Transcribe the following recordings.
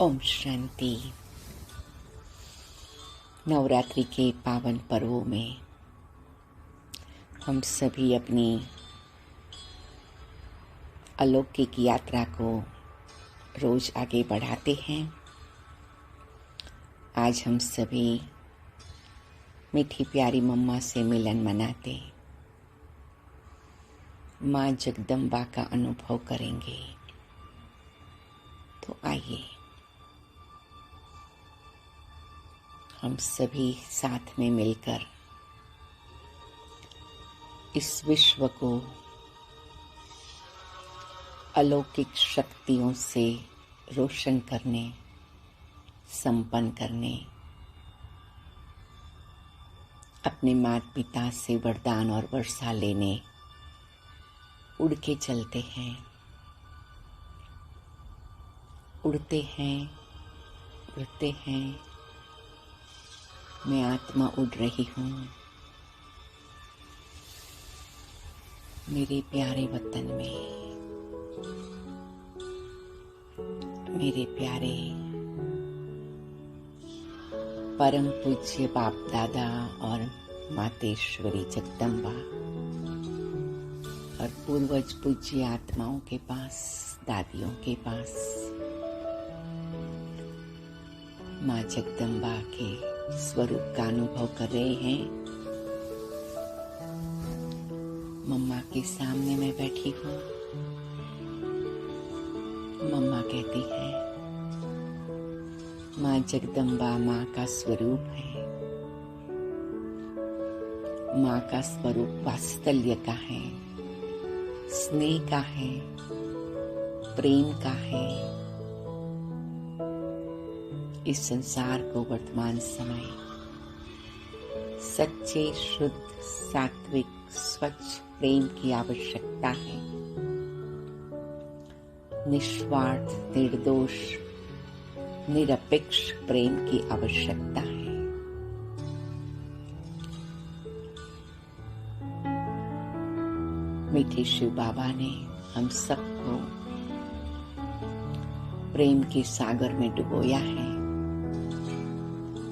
ओम शांति। नवरात्रि के पावन पर्वों में हम सभी अपनी अलौकिक यात्रा को रोज आगे बढ़ाते हैं। आज हम सभी मीठी प्यारी मम्मा से मिलन मनाते, माँ जगदम्बा का अनुभव करेंगे। तो आइए हम सभी साथ में मिलकर इस विश्व को अलौकिक शक्तियों से रोशन करने, संपन्न करने, अपने माता पिता से वरदान और वर्षा लेने उड़ के चलते हैं। उड़ते हैं, उड़ते हैं। मैं आत्मा उड़ रही हूँ मेरे प्यारे वतन में, मेरे प्यारे परम पूज्य बाप दादा और मातेश्वरी जगदम्बा और पूर्वज पूज्य आत्माओं के पास, दादियों के पास माँ जगदम्बा के स्वरूप का अनुभव कर रहे हैं। मम्मा के सामने मैं बैठी हूँ। मम्मा कहती है, माँ जगदम्बा माँ का स्वरूप है। माँ का स्वरूप वात्सल्य का है, स्नेह का है, प्रेम का है। इस संसार को वर्तमान समय सच्चे, शुद्ध, सात्विक, स्वच्छ प्रेम की आवश्यकता है। निस्वार्थ, निर्दोष, निरपेक्ष प्रेम की आवश्यकता है। मीठे शिव बाबा ने हम सबको प्रेम के सागर में डुबोया है,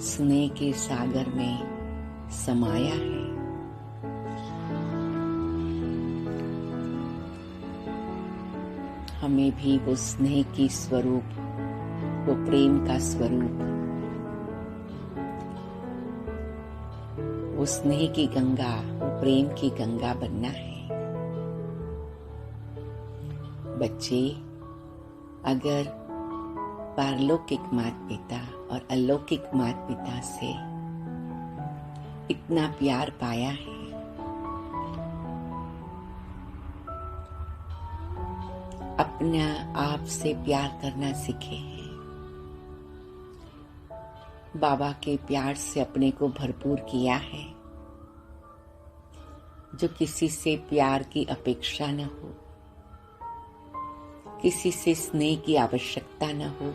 स्नेह के सागर में समाया है। हमें भी वो स्नेह की स्वरूप, वो प्रेम का स्वरूप, वो स्नेह की गंगा, वो प्रेम की गंगा बनना है। बच्चे अगर पारलौकिक माता पिता और अलौकिक माता पिता से इतना प्यार पाया है, अपने आप से प्यार करना सीखे हैं, बाबा के प्यार से अपने को भरपूर किया है, जो किसी से प्यार की अपेक्षा न हो, किसी से स्नेह की आवश्यकता न हो,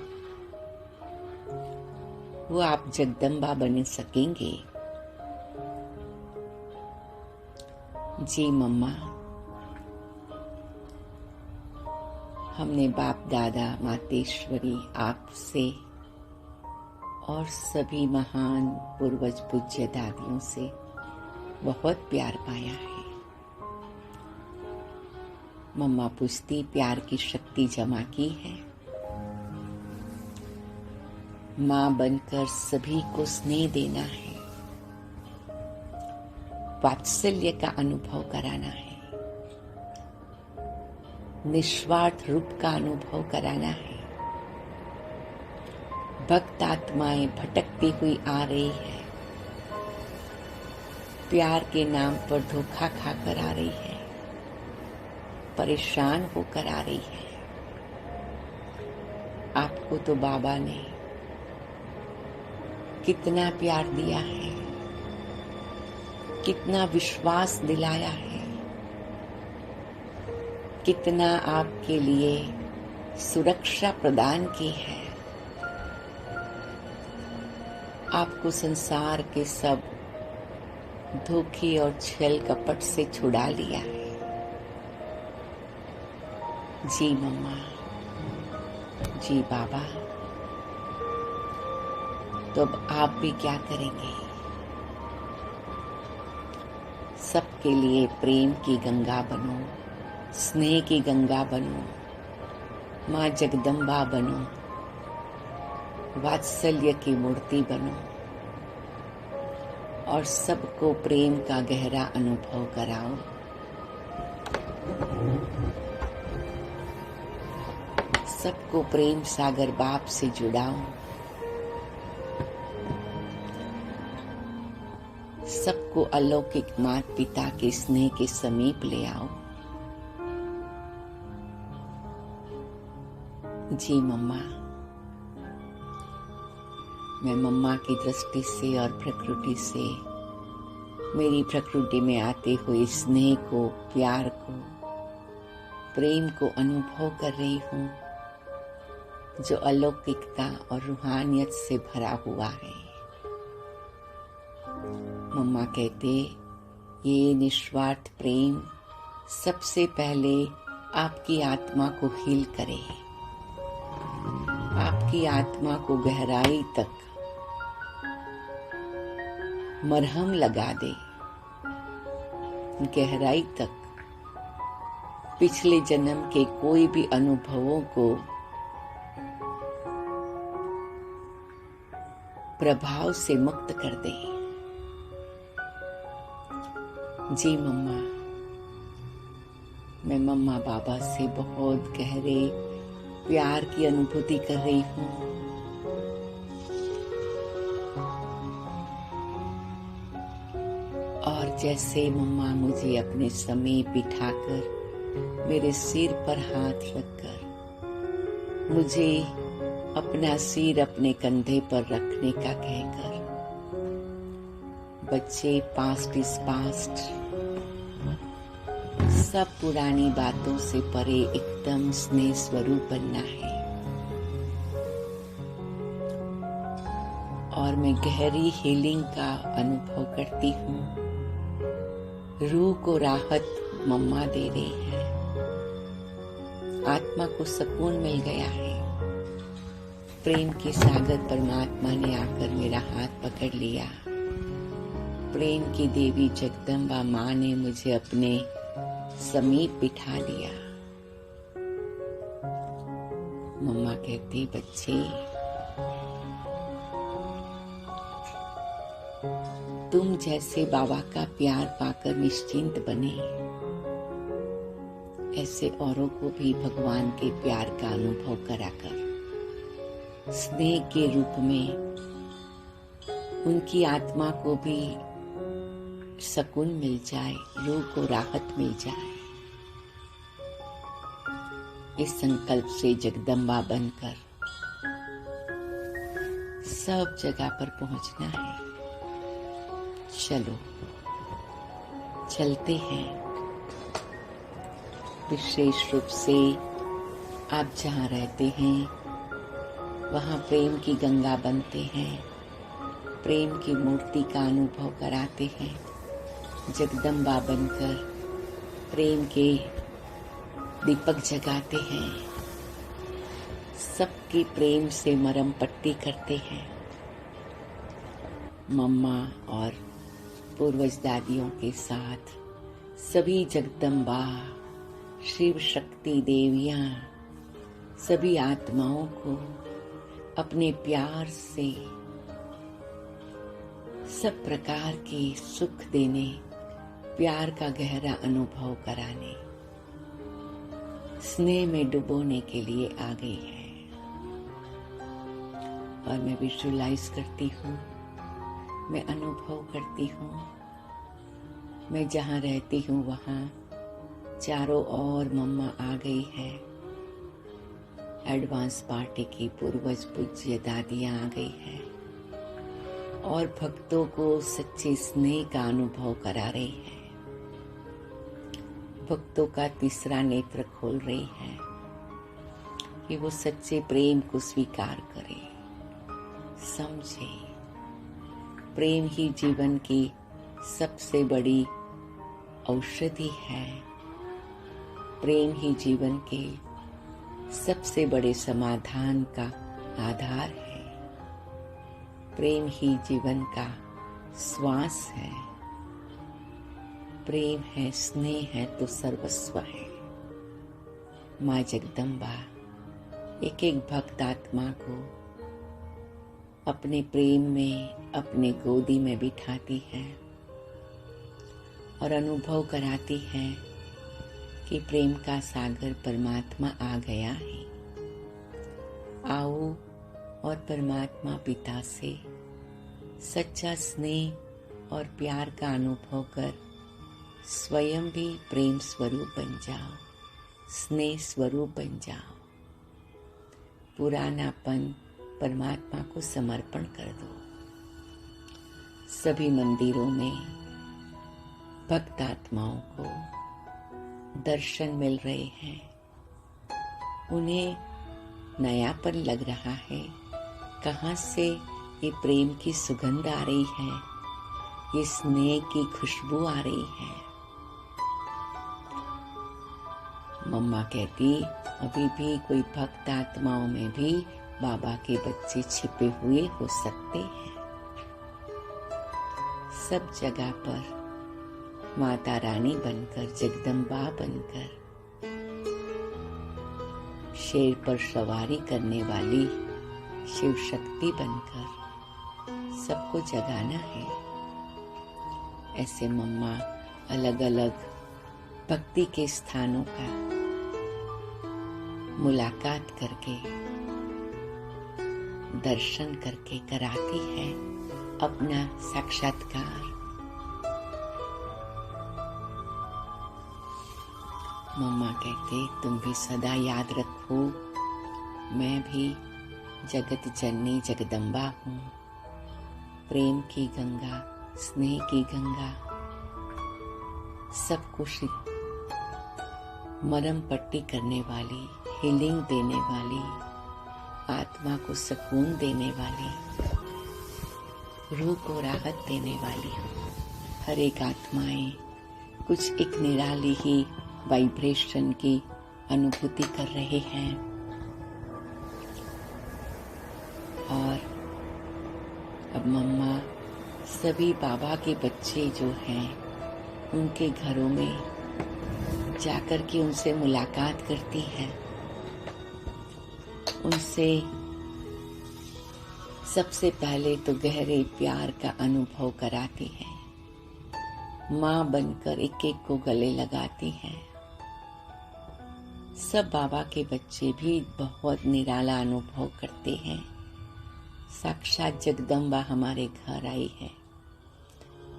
वो आप जगदम्बा बन सकेंगे। जी मम्मा, हमने बाप दादा, मातेश्वरी, आपसे और सभी महान पूर्वज पूज्य दादियों से बहुत प्यार पाया है। मम्मा पूछती, प्यार की शक्ति जमा की है? माँ बनकर सभी को स्नेह देना है, वात्सल्य का अनुभव कराना है, निस्वार्थ रूप का अनुभव कराना है। भक्त आत्माएं भटकती हुई आ रही है, प्यार के नाम पर धोखा खाकर आ रही है, परेशान होकर आ रही है। आपको तो बाबा ने कितना प्यार दिया है, कितना विश्वास दिलाया है, कितना आपके लिए सुरक्षा प्रदान की है। आपको संसार के सब धोखे और छल कपट से छुड़ा लिया है। जी मम्मा, जी बाबा, तो अब आप भी क्या करेंगे? सबके लिए प्रेम की गंगा बनो, स्नेह की गंगा बनो, माँ जगदम्बा बनो, वात्सल्य की मूर्ति बनो और सबको प्रेम का गहरा अनुभव कराओ। सबको प्रेम सागर बाप से जुड़ाओ। सबको अलौकिक माता पिता के स्नेह के समीप ले आओ। जी मम्मा, मैं मम्मा की दृष्टि से और प्रकृति से, मेरी प्रकृति में आते हुए स्नेह को, प्यार को, प्रेम को अनुभव कर रही हूँ, जो अलौकिकता और रूहानियत से भरा हुआ है। मम्मा कहते, ये निस्वार्थ प्रेम सबसे पहले आपकी आत्मा को हील करे, आपकी आत्मा को गहराई तक मरहम लगा दे, गहराई तक पिछले जन्म के कोई भी अनुभवों को प्रभाव से मुक्त कर दे। जी मम्मा, मैं मम्मा बाबा से बहुत गहरे प्यार की अनुभूति कर रही हूँ। और जैसे मम्मा मुझे अपने समीप बिठाकर मेरे सिर पर हाथ रखकर मुझे अपना सिर अपने कंधे पर रखने का कहकर, बच्चे पास्ट इज पास्ट, सब पुरानी बातों से परे एकदम स्नेह स्वरूप बनना है। और मैं गहरी हीलिंग का अनुभव करती हूँ। रूह को राहत मम्मा दे रही है, आत्मा को सुकून मिल गया है। प्रेम के सागर परमात्मा ने आकर मेरा हाथ पकड़ लिया। प्रेम की देवी जगदम्बा माँ ने मुझे अपने समीप बिठा लिया। मम्मा कहती, बच्चे तुम जैसे बाबा का प्यार पाकर निश्चिंत बने, ऐसे औरों को भी भगवान के प्यार का अनुभव कराकर स्नेह के रूप में उनकी आत्मा को भी सुकून मिल जाए, रूह को राहत मिल जाए। इस संकल्प से जगदम्बा बनकर सब जगह पर पहुंचना है। चलो चलते हैं। विशेष रूप से आप जहाँ रहते हैं वहाँ प्रेम की गंगा बनते हैं, प्रेम की मूर्ति का अनुभव कराते हैं। जगदम्बा बनकर प्रेम के दीपक जगाते हैं, सबकी प्रेम से मरहम पट्टी करते हैं। मम्मा और पूर्वज दादियों के साथ सभी जगदम्बा, शिव शक्ति देवियां, सभी आत्माओं को अपने प्यार से सब प्रकार के सुख देने, प्यार का गहरा अनुभव कराने, स्नेह में डुबोने के लिए आ गई है। और मैं विजुअलाइज करती हूँ, मैं अनुभव करती हूँ, मैं जहाँ रहती हूँ वहाँ चारों ओर मम्मा आ गई है। एडवांस पार्टी की पूर्वज पूज्य दादियाँ आ गई है और भक्तों को सच्चे स्नेह का अनुभव करा रही है। भक्तों का तीसरा नेत्र खोल रही है कि वो सच्चे प्रेम को स्वीकार करे, समझे। प्रेम ही जीवन की सबसे बड़ी औषधि है। प्रेम ही जीवन के सबसे बड़े समाधान का आधार है। प्रेम ही जीवन का श्वास है। प्रेम है, स्नेह है तो सर्वस्व है। माँ जगदम्बा एक एक भक्त आत्मा को अपने प्रेम में, अपने गोदी में बिठाती है और अनुभव कराती है कि प्रेम का सागर परमात्मा आ गया है। आओ और परमात्मा पिता से सच्चा स्नेह और प्यार का अनुभव कर स्वयं भी प्रेम स्वरूप बन जाओ, स्नेह स्वरूप बन जाओ। पुरानापन परमात्मा को समर्पण कर दो। सभी मंदिरों में भक्त आत्माओं को दर्शन मिल रहे हैं। उन्हें नयापन लग रहा है। कहाँ से ये प्रेम की सुगंध आ रही है, ये स्नेह की खुशबू आ रही है। मम्मा कहती अभी भी कोई भक्त आत्माओं में भी बाबा के बच्चे छिपे हुए हो सकते हैं। सब जगह पर माता रानी बनकर, जगदम्बा बनकर, शेर पर सवारी करने वाली शिव शक्ति बनकर सबको जगाना है। ऐसे मम्मा अलग अलग भक्ति के स्थानों का मुलाकात करके, दर्शन करके कराती है अपना साक्षात्कार। मम्मा कहते तुम भी सदा याद रखो, मैं भी जगत जननी जगदम्बा हूँ। प्रेम की गंगा, स्नेह की गंगा, सब कुछ मरहम पट्टी करने वाली, हीलिंग देने वाली, आत्मा को सुकून देने वाली, रूह को राहत देने वाली। हर एक आत्माएं कुछ एक निराली ही वाइब्रेशन की अनुभूति कर रहे हैं। और अब मम्मा सभी बाबा के बच्चे जो हैं उनके घरों में जाकर के उनसे मुलाकात करती है। उनसे सबसे पहले तो गहरे प्यार का अनुभव कराती है। माँ बनकर एक एक को गले लगाती है। सब बाबा के बच्चे भी बहुत निराला अनुभव करते हैं। साक्षात जगदम्बा हमारे घर आई है,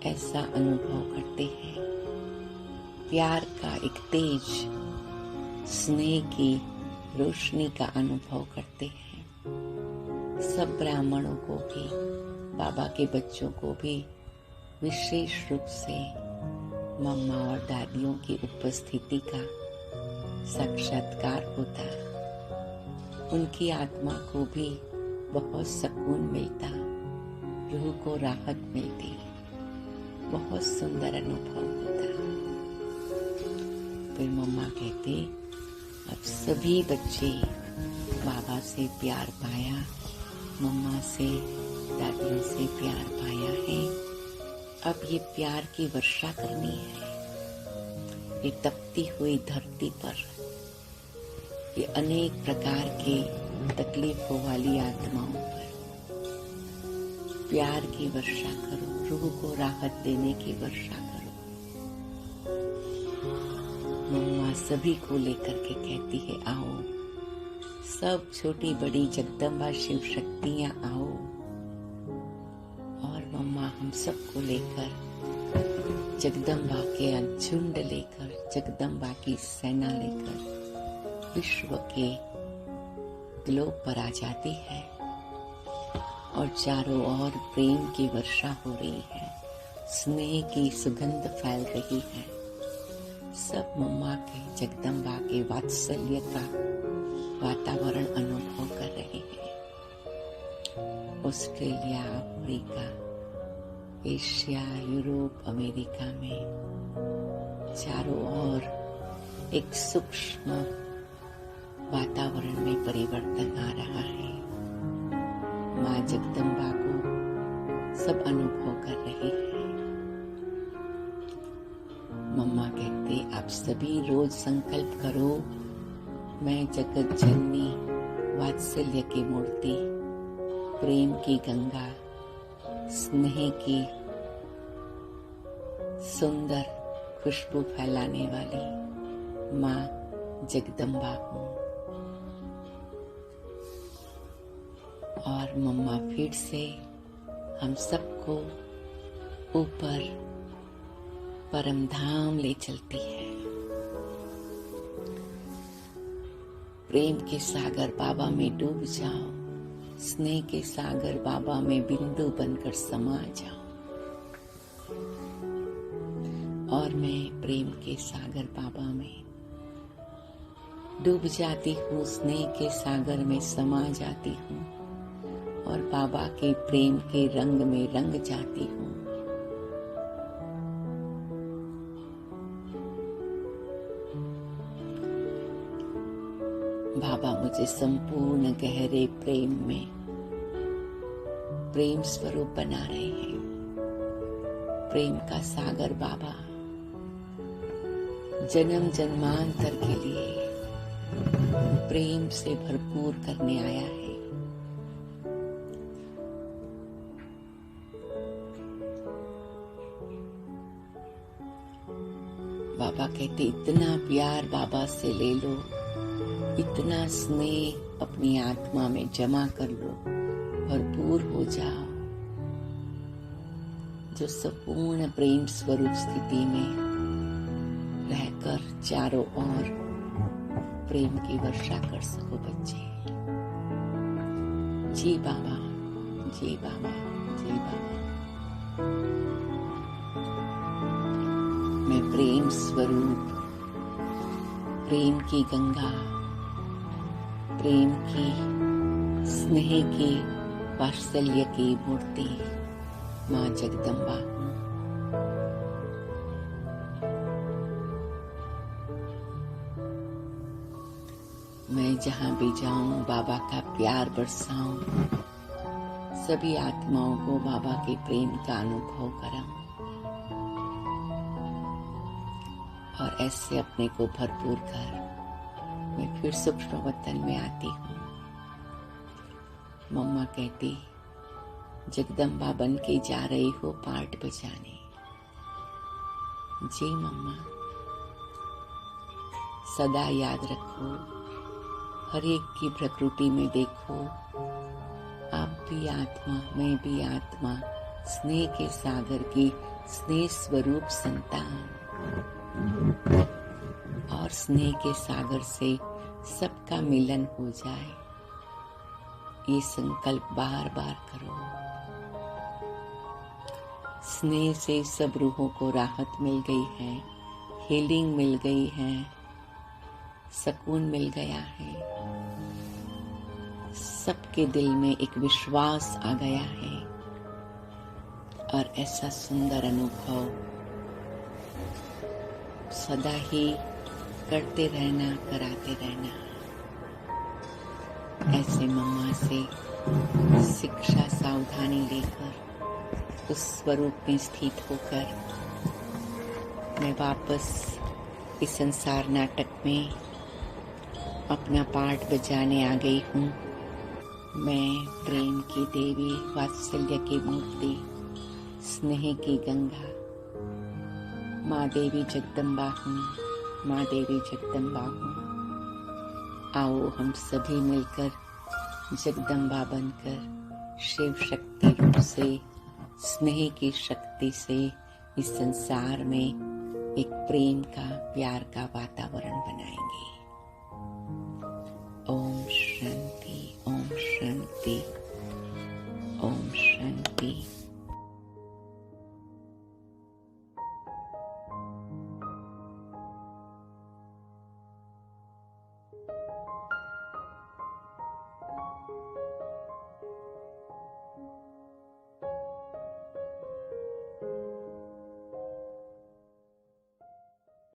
ऐसा अनुभव करते हैं। प्यार का एक तेज, स्नेह की रोशनी का अनुभव करते हैं। सब ब्राह्मणों को भी, बाबा के बच्चों को भी विशेष रूप से मम्मा और दादियों की उपस्थिति का साक्षात्कार होता। उनकी आत्मा को भी बहुत सुकून मिलता, रूह को राहत मिलती, बहुत सुंदर अनुभव होता। फिर मम्मा कहते अब सभी बच्चे बाबा से प्यार पाया, मम्मा से, दादियों से प्यार पाया है। अब ये प्यार की वर्षा करनी है। ये तपती हुई धरती पर ये अनेक प्रकार के तकलीफों वाली आत्माओं पर प्यार की वर्षा करो, रूह को राहत देने की वर्षा करो। मम्मा सभी को लेकर के कहती है आओ, सब छोटी बड़ी जगदम्बा शिव शक्तियां आओ। और मम्मा हम सबको लेकर जगदम्बा के झुंड लेकर, जगदम्बा की सेना लेकर विश्व के ग्लोब पर आ जाती है और चारों ओर प्रेम की वर्षा हो रही है, स्नेह की सुगंध फैल रही है। सब मम्मा के, जगदम्बा के वात्सल्य का वातावरण अनुभव कर रहे हैं। Australia, Africa, Asia, Europe, America में चारों ओर एक सूक्ष्म वातावरण में परिवर्तन आ रहा है। माँ जगदम्बा को सब अनुभव कर रहे हैं। मम्मा कहते आप सभी रोज संकल्प करो, मैं जगत जननी वात्सल्य की मूर्ति, प्रेम की गंगा, स्नेह की सुंदर खुशबू फैलाने वाली माँ जगदम्बा हूँ। और मम्मा फिर से हम सबको ऊपर परम धाम ले चलती है। प्रेम के सागर बाबा में डूब जाओ, स्नेह के सागर बाबा में बिंदु बनकर समा जाओ। और मैं प्रेम के सागर बाबा में डूब जाती हूँ, स्नेह के सागर में समा जाती हूँ और बाबा के प्रेम के रंग में रंग जाती हूँ। बाबा मुझे संपूर्ण गहरे प्रेम में प्रेम स्वरूप बना रहे हैं। प्रेम का सागर बाबा जन्म जन्मांतर के लिए प्रेम से भरपूर करने आया है। बाबा कहते इतना प्यार बाबा से ले लो, इतना स्नेह अपनी आत्मा में जमा कर लो, भरपूर हो जाओ, जो संपूर्ण प्रेम स्वरूप स्थिति में रहकर चारों ओर प्रेम की वर्षा कर सको बच्चे। जी बाबा, जी बाबा, जी बाबा। मैं प्रेम स्वरूप, प्रेम की गंगा, प्रेम की, स्नेह की, वात्सल्य की मूर्ति माँ जगदम्बा हूँ। मैं जहाँ भी जाऊं बाबा का प्यार बरसाऊं, सभी आत्माओं को बाबा के प्रेम का अनुभव कराऊं और ऐसे अपने को भरपूर कर मैं फिर सूक्ष्म वतन में आती हूँ। मम्मा कहती जगदम्बा बन के जा रही हो पार्ट बजाने। जी मम्मा, सदा याद रखो, हर एक की प्रकृति में देखो, आप भी आत्मा, मैं भी आत्मा, स्नेह के सागर की स्नेह स्वरूप संतान, और स्नेह के सागर से सबका मिलन हो जाए, ये संकल्प बार बार करो। स्नेह से सब रूहों को राहत मिल गई है, हीलिंग मिल गई है, सुकून मिल गया है, सबके दिल में एक विश्वास आ गया है और ऐसा सुंदर अनुभव सदा ही करते रहना, कराते रहना। ऐसे मम्मा से शिक्षा सावधानी लेकर उस स्वरूप में स्थित होकर मैं वापस इस संसार नाटक में अपना पार्ट बजाने आ गई हूँ। मैं प्रेम की देवी, वात्सल्य की मूर्ति, स्नेह की गंगा माँ देवी जगदम्बा हूँ, माँ देवी जगदम्बा हूँ। आओ हम सभी मिलकर जगदम्बा बनकर शिव शक्ति रूप से, स्नेह की शक्ति से इस संसार में एक प्रेम का, प्यार का वातावरण बनाएंगे। ओम शांति, ओम शांति, ओम शांति।